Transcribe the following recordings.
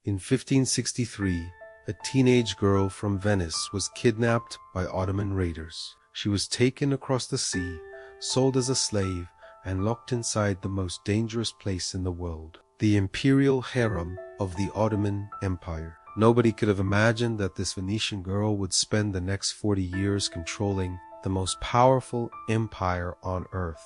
In 1563, a teenage girl from Venice was kidnapped by Ottoman raiders. She was taken across the sea, sold as a slave, and locked inside the most dangerous place in the world, the Imperial Harem of the Ottoman Empire. Nobody could have imagined that this Venetian girl would spend the next 40 years controlling the most powerful empire on earth.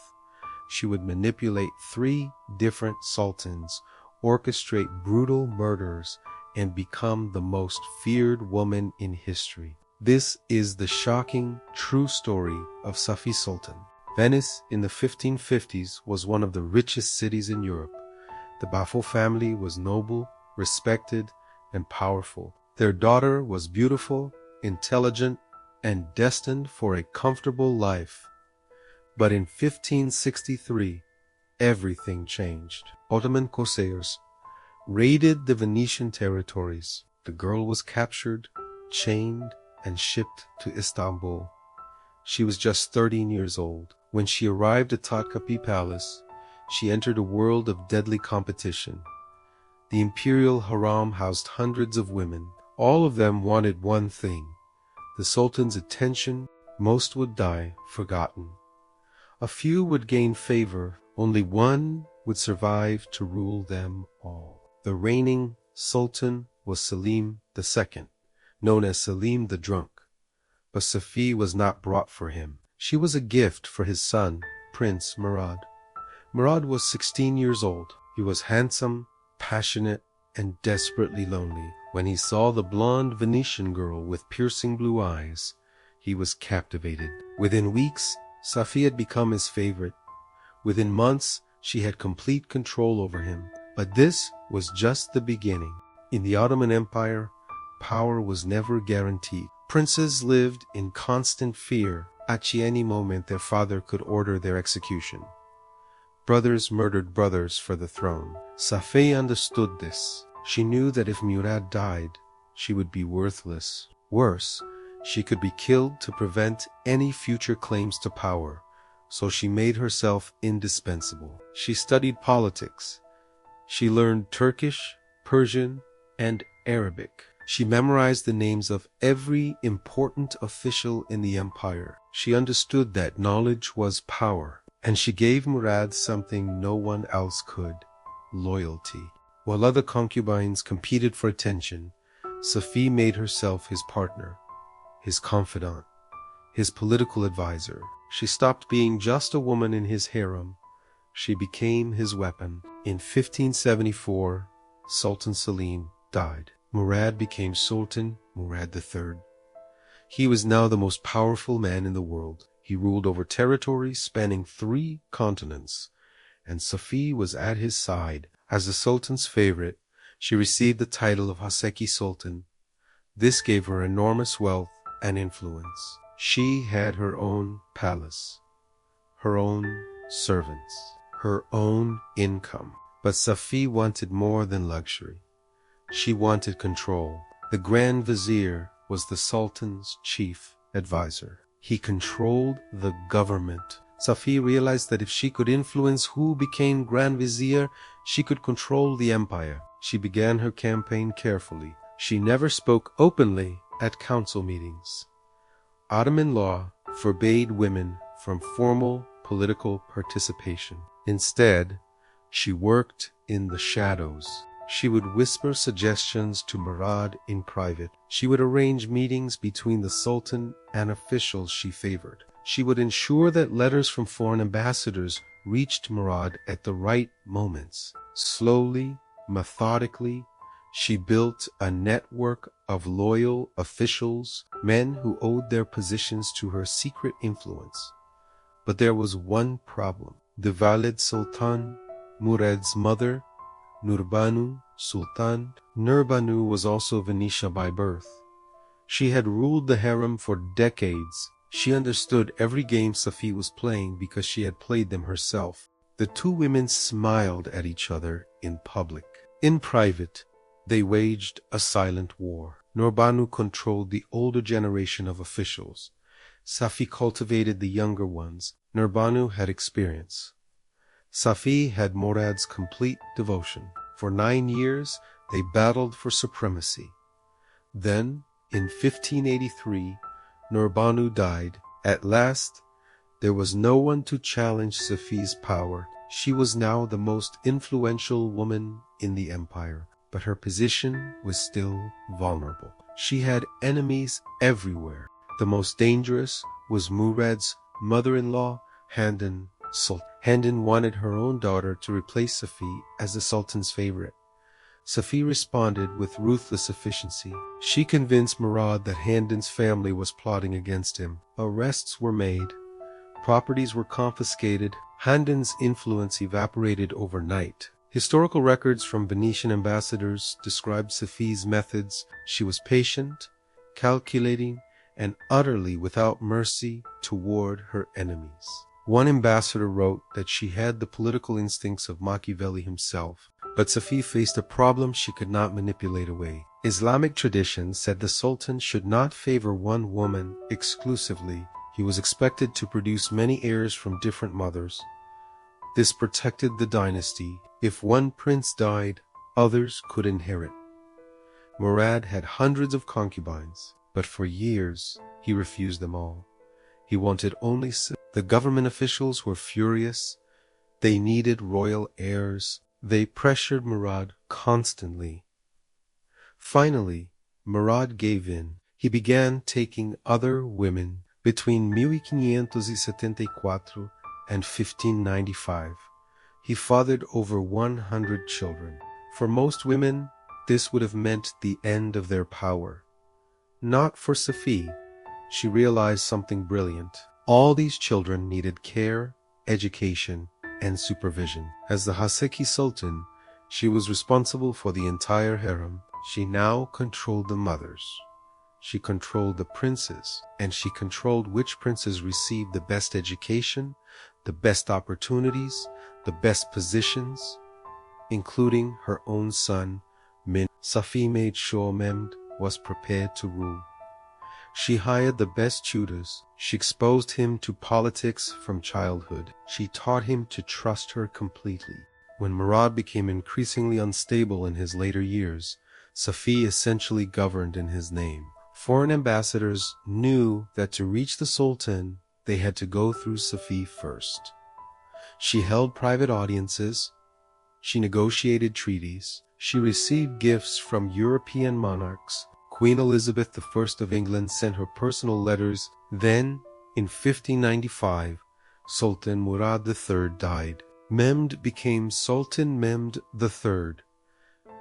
She would manipulate 3 different sultans, orchestrate brutal murders, and become the most feared woman in history. This is the shocking, true story of Safiye Sultan. Venice in the 1550s was one of the richest cities in Europe. The Baffo family was noble, respected, and powerful. Their daughter was beautiful, intelligent, and destined for a comfortable life. But in 1563, everything changed. Ottoman corsairs raided the Venetian territories. The girl was captured, chained, and shipped to Istanbul. She was just 13 years old. When she arrived at Topkapi Palace, she entered a world of deadly competition. The Imperial Harem housed hundreds of women. All of them wanted one thing: the Sultan's attention. Most would die forgotten. A few would gain favor. Only one would survive to rule them all. The reigning Sultan was Selim II, known as Selim the Drunk. But Safiye was not brought for him. She was a gift for his son, Prince Murad. Murad was 16 years old. He was handsome, passionate, and desperately lonely. When he saw the blonde Venetian girl with piercing blue eyes, he was captivated. Within weeks, Safiye had become his favorite. Within months, she had complete control over him. But this was just the beginning. In the Ottoman Empire, power was never guaranteed. Princes lived in constant fear. At any moment, their father could order their execution. Brothers murdered brothers for the throne. Safiye understood this. She knew that if Murad died, she would be worthless. Worse, she could be killed to prevent any future claims to power. So she made herself indispensable. She studied politics. She learned Turkish, Persian, and Arabic. She memorized the names of every important official in the empire. She understood that knowledge was power, and she gave Murad something no one else could: loyalty. While other concubines competed for attention, Safiye made herself his partner, his confidant, his political advisor. She stopped being just a woman in his harem. She became his weapon. In 1574, Sultan Selim died. Murad became Sultan Murad III. He was now the most powerful man in the world. He ruled over territories spanning 3 continents, and Safiye was at his side. As the Sultan's favorite, she received the title of Haseki Sultan. This gave her enormous wealth and influence. She had her own palace, her own servants, her own income. But Safiye wanted more than luxury. She wanted control. The Grand Vizier was the Sultan's chief advisor. He controlled the government. Safiye realized that if she could influence who became Grand Vizier, she could control the empire. She began her campaign carefully. She never spoke openly at council meetings. Ottoman law forbade women from formal political participation. Instead, she worked in the shadows. She would whisper suggestions to Murad in private. She would arrange meetings between the Sultan and officials she favored. She would ensure that letters from foreign ambassadors reached Murad at the right moments. Slowly, methodically, she built a network of loyal officials, men who owed their positions to her secret influence. But there was one problem. The Valid Sultan, Murad's mother, Nurbanu Sultan. Nurbanu was also Venetian by birth. She had ruled the harem for decades. She understood every game Safiye was playing because she had played them herself. The 2 women smiled at each other in public. In private, they waged a silent war. Nurbanu controlled the older generation of officials. Safiye cultivated the younger ones. Nurbanu had experience. Safiye had Murad's complete devotion. For 9 years, They battled for supremacy. Then, in 1583, Nurbanu died. At last, there was no one to challenge Safiye's power. She was now the most influential woman in the empire, but her position was still vulnerable. She had enemies everywhere. The most dangerous was Murad's mother-in-law, Handan. Handan wanted her own daughter to replace Safiye as the Sultan's favorite. Safiye responded with ruthless efficiency. She convinced Murad that Handan's family was plotting against him. Arrests were made. Properties were confiscated. Handan's influence evaporated overnight. Historical records from Venetian ambassadors described Safiye's methods. She was patient, calculating, and utterly without mercy toward her enemies. One ambassador wrote that she had the political instincts of Machiavelli himself, but Safiye faced a problem she could not manipulate away. Islamic tradition said the Sultan should not favor one woman exclusively. He was expected to produce many heirs from different mothers. This protected the dynasty. If one prince died, others could inherit. Murad had hundreds of concubines, but for years he refused them all. He wanted only the government officials were furious. They needed royal heirs. They pressured Murad constantly. Finally, Murad gave in. He began taking other women. Between 1574 and 1595, he fathered over 100 children. For most women, this would have meant the end of their power. Not for Safiye. She realized something brilliant. All these children needed care, education, and supervision. As the Haseki Sultan, she was responsible for the entire harem. She now controlled the mothers. She controlled the princes, and she controlled which princes received the best education, the best opportunities, the best positions, including her own son, Min. Safiye made sure Mehmed was prepared to rule. She hired the best tutors. She exposed him to politics from childhood. She taught him to trust her completely. When Murad became increasingly unstable in his later years, Safiye essentially governed in his name. Foreign ambassadors knew that to reach the Sultan, they had to go through Safiye first. She held private audiences. She negotiated treaties. She received gifts from European monarchs. Queen Elizabeth I of England sent her personal letters. Then, in 1595, Sultan Murad III died. Mehmed became Sultan Mehmed III,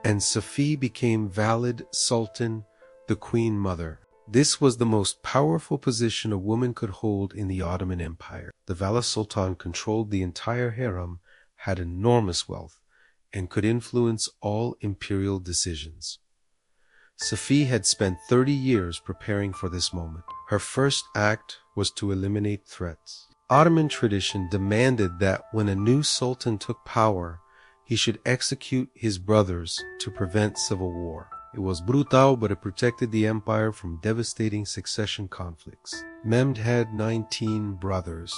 and Safiye became valid Sultan, the Queen Mother. This was the most powerful position a woman could hold in the Ottoman Empire. The valid Sultan controlled the entire harem, had enormous wealth, and could influence all imperial decisions. Safiye had spent 30 years preparing for this moment. Her first act was to eliminate threats. Ottoman tradition demanded that when a new sultan took power, he should execute his brothers to prevent civil war. It was brutal, but it protected the empire from devastating succession conflicts. Mehmed had 19 brothers.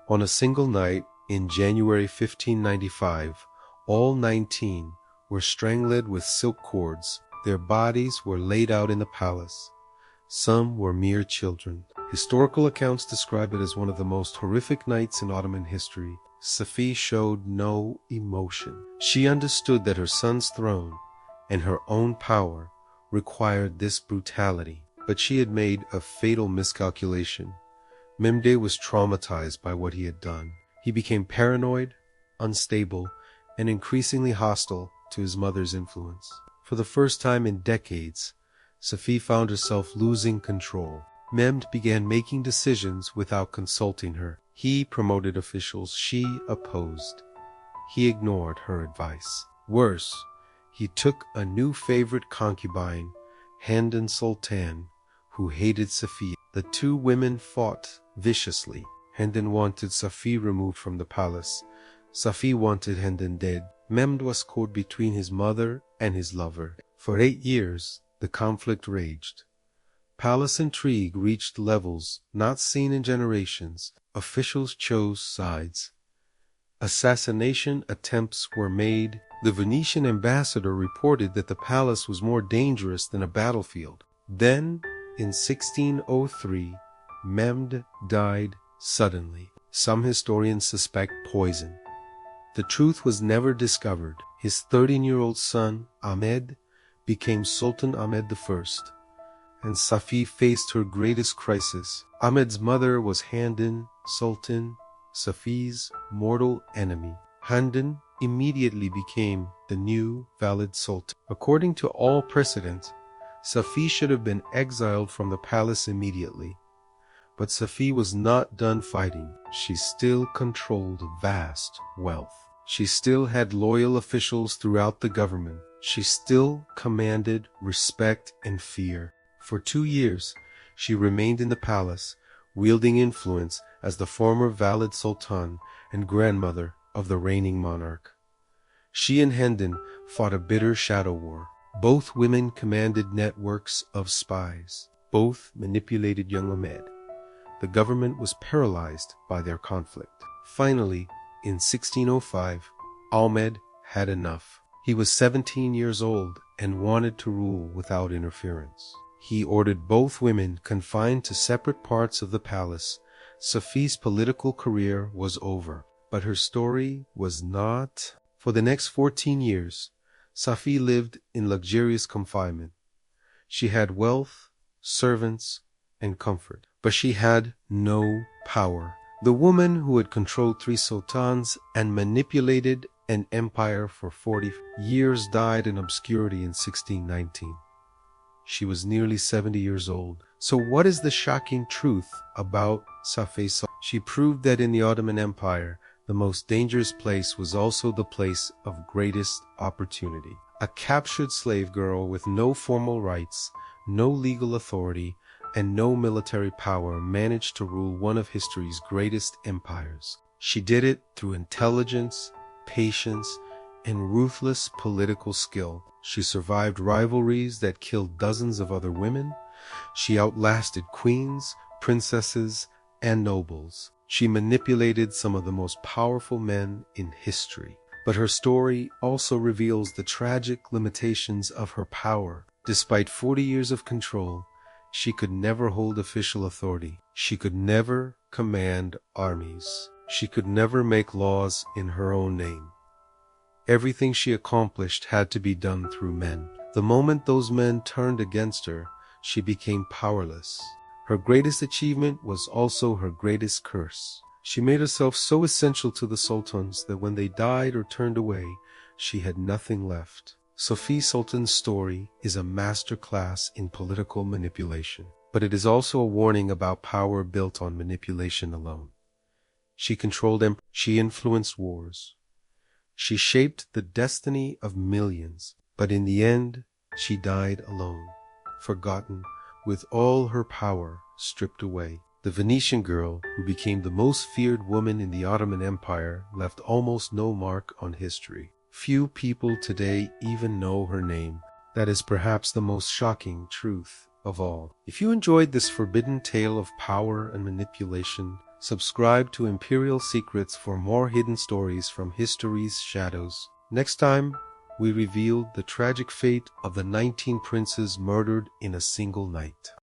On a single night in January 1595, all 19 were strangled with silk cords. Their bodies were laid out in the palace. Some were mere children. Historical accounts describe it as one of the most horrific nights in Ottoman history. Safiye showed no emotion. She understood that her son's throne and her own power required this brutality. But she had made a fatal miscalculation. Mehmed was traumatized by what he had done. He became paranoid, unstable, and increasingly hostile to his mother's influence. For the first time in decades, Safiye found herself losing control. Mehmed began making decisions without consulting her. He promoted officials she opposed. He ignored her advice. Worse, he took a new favorite concubine, Handan Sultan, who hated Safiye. The two women fought viciously. Handan wanted Safiye removed from the palace. Safiye wanted Handan dead. Mehmed was caught between his mother and his lover. For 8 years, the conflict raged. Palace intrigue reached levels not seen in generations. Officials chose sides. Assassination attempts were made. The Venetian ambassador reported that the palace was more dangerous than a battlefield. Then, in 1603, Mehmed died suddenly. Some historians suspect poison. The truth was never discovered. His 13-year-old son, Ahmed, became Sultan Ahmed I, and Safiye faced her greatest crisis. Ahmed's mother was Handan, Sultan Safiye's mortal enemy. Handan immediately became the new valid sultan. According to all precedent, Safiye should have been exiled from the palace immediately. But Safiye was not done fighting. She still controlled vast wealth. She still had loyal officials throughout the government. She still commanded respect and fear. For 2 years, she remained in the palace, wielding influence as the former valid sultan and grandmother of the reigning monarch. She and Handan fought a bitter shadow war. Both women commanded networks of spies. Both manipulated young Ahmed. The government was paralyzed by their conflict. Finally, in 1605, Ahmed had enough. He was 17 years old and wanted to rule without interference. He ordered both women confined to separate parts of the palace. Safiye's political career was over, but her story was not. For the next 14 years, Safiye lived in luxurious confinement. She had wealth, servants, and comfort, but she had no power. The woman who had controlled 3 sultans and manipulated an empire for 40 years died in obscurity in 1619. She was nearly 70 years old. So what is the shocking truth about Safiye Sultan? She proved that in the Ottoman Empire, the most dangerous place was also the place of greatest opportunity. A captured slave girl with no formal rights, no legal authority, and no military power managed to rule one of history's greatest empires. She did it through intelligence, patience, and ruthless political skill. She survived rivalries that killed dozens of other women. She outlasted queens, princesses, and nobles. She manipulated some of the most powerful men in history. But her story also reveals the tragic limitations of her power. Despite 40 years of control, she could never hold official authority. She could never command armies. She could never make laws in her own name. Everything she accomplished had to be done through men. The moment those men turned against her, she became powerless. Her greatest achievement was also her greatest curse. She made herself so essential to the sultans that when they died or turned away, she had nothing left. Safiye Sultan's story is a masterclass in political manipulation, but it is also a warning about power built on manipulation alone. She controlled empires. She influenced wars. She shaped the destiny of millions, but in the end, she died alone, forgotten, with all her power stripped away. The Venetian girl, who became the most feared woman in the Ottoman Empire, left almost no mark on history. Few people today even know her name. That is perhaps the most shocking truth of all. If you enjoyed this forbidden tale of power and manipulation, subscribe to Imperial Secrets for more hidden stories from history's shadows. Next time, we reveal the tragic fate of the 19 princes murdered in a single night.